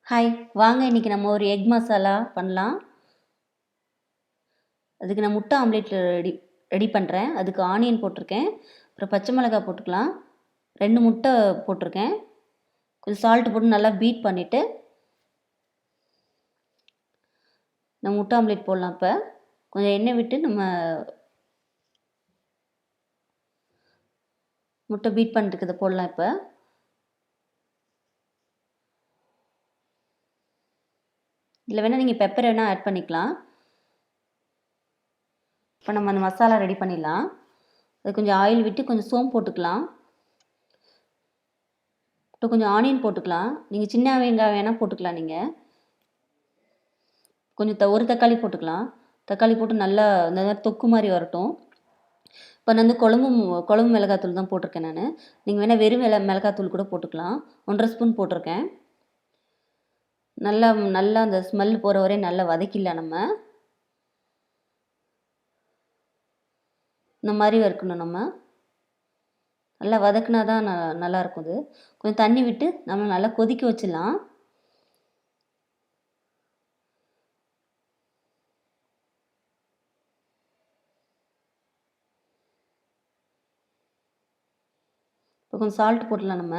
Hi, வாங்க இன்னைக்கு நம்ம ஒரு எக் மசாலா பண்ணலாம். அதுக்கு நான் முட்டை ஆம்லேட் ரெடி ரெடி பண்ணுறேன். அதுக்கு ஆனியன் போட்டிருக்கேன், அப்புறம் பச்சை மிளகாய் போட்டுக்கலாம், 2 முட்டை போட்டிருக்கேன். கொஞ்சம் சால்ட் போட்டு நல்லா பீட் பண்ணிவிட்டு நம்ம முட்டை ஆம்லேட் போடலாம். இப்போ கொஞ்சம் எண்ணெய் விட்டு நம்ம முட்டை பீட் பண்ணிட்டு இதை போடலாம். இப்போ இதில் வேணால் நீங்கள் பெப்பர் வேணால் ஆட் பண்ணிக்கலாம். இப்போ நம்ம அந்த மசாலா ரெடி பண்ணிடலாம். அது கொஞ்சம் ஆயில் விட்டு கொஞ்சம் சோம்பு போட்டுக்கலாம், இப்போ கொஞ்சம் ஆனியன் போட்டுக்கலாம். நீங்கள் சின்ன வெங்காயம் வேணால் போட்டுக்கலாம். நீங்கள் கொஞ்சம் ஒரு தக்காளி போட்டுக்கலாம். தக்காளி போட்டு நல்லா இந்த மாதிரி தொக்கு மாதிரி வரட்டும். இப்போ நான் வந்து குழம்பு மிளகாத்தூள் தான் போட்டிருக்கேன் நான். நீங்கள் வேணால் வெறும் மிளகாத்தூள் கூட போட்டுக்கலாம். 1½ ஸ்பூன் போட்டிருக்கேன். நல்லா நல்லா அந்த ஸ்மெல் போகிற வரையும் நல்லா வதக்கிடலாம். நம்ம இந்த மாதிரி வறுக்கணும். நம்ம நல்லா வதக்குனா தான் நல்லாயிருக்கும். அது கொஞ்சம் தண்ணி விட்டு நம்ம நல்லா கொதிக்க வச்சிடலாம். இப்போ கொஞ்சம் சால்ட் போடலாம். நம்ம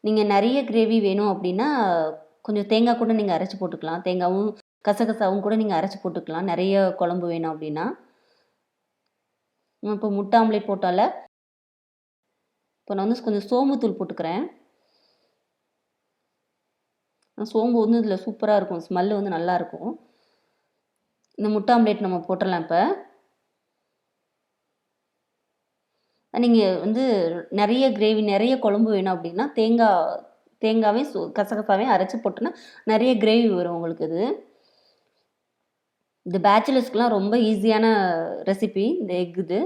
நீங்கள் நிறைய கிரேவி வேணும் அப்படின்னா கொஞ்சம் தேங்காய் கூட நீங்கள் அரைச்சி போட்டுக்கலாம். தேங்காயும் கசகசாவும் கூட நீங்கள் அரைச்சி போட்டுக்கலாம், நிறைய குழம்பு வேணும் அப்படின்னா. இப்போ முட்டை ஆம்லேட் போட்டால இப்போ நான் வந்து கொஞ்சம் சோம்புத்தூள் போட்டுக்கிறேன். சோம்பு வந்து இதில் சூப்பராக இருக்கும், ஸ்மெல்லு வந்து நல்லாயிருக்கும். இந்த முட்டை ஆம்லேட் நம்ம போட்டுடலாம். இப்போ நீங்கள் வந்து நிறைய கிரேவி நிறைய குழம்பு வேணும் அப்படின்னா தேங்காவையும் கசகசாவையும் அரைச்சி போட்டோன்னா நிறைய கிரேவி வரும் உங்களுக்கு. இது பேச்சுலர்ஸ்க்குலாம் ரொம்ப ஈஸியான ரெசிபி இந்த எக். இது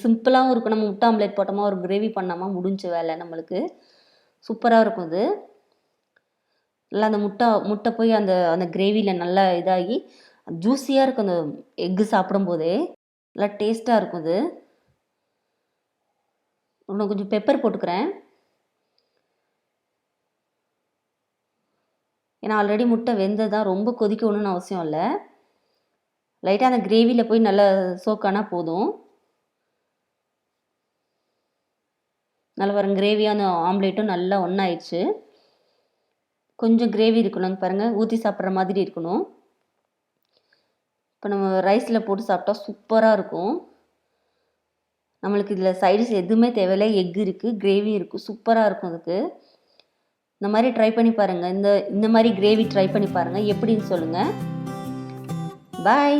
சிம்பிளாகவும் இருக்கும். நம்ம முட்டை ஆம்லேட் போட்டோமா ஒரு கிரேவி பண்ணாமா முடிஞ்ச வேலை நம்மளுக்கு. சூப்பராக இருக்கும். இது நல்லா அந்த முட்டை போய் அந்த அந்த கிரேவியில் நல்லா இதாகி ஜூஸியாக இருக்கும். அந்த எக்கு சாப்பிடும்போதே நல்லா டேஸ்ட்டாக இருக்கும். இது இன்னும் கொஞ்சம் பெப்பர் போட்டுக்கிறேன், ஏன்னா ஆல்ரெடி முட்டை வெந்ததான், ரொம்ப கொதிக்கணும்னு அவசியம் இல்லை. லைட்டாக அந்த கிரேவியில் போய் நல்லா சோக்கானா போதும். நல்லா பாருங்கள், கிரேவியான ஆம்லேட்டும் நல்லா ஒன்றாயிடுச்சு. கொஞ்சம் கிரேவி இருக்கணும் பாருங்கள், ஊற்றி சாப்பிட்ற மாதிரி இருக்கணும். இப்போ நம்ம ரைஸில் போட்டு சாப்பிட்டா சூப்பராக இருக்கும். நம்மளுக்கு இதில் சைடிஷ் எதுவுமே தேவையில்லை, எக் இருக்குது, கிரேவி இருக்குது, சூப்பராக இருக்கும். அதுக்கு இந்த மாதிரி ட்ரை பண்ணி பாருங்கள். இந்த மாதிரி கிரேவி ட்ரை பண்ணி பாருங்கள், எப்படின்னு சொல்லுங்கள். பாய்.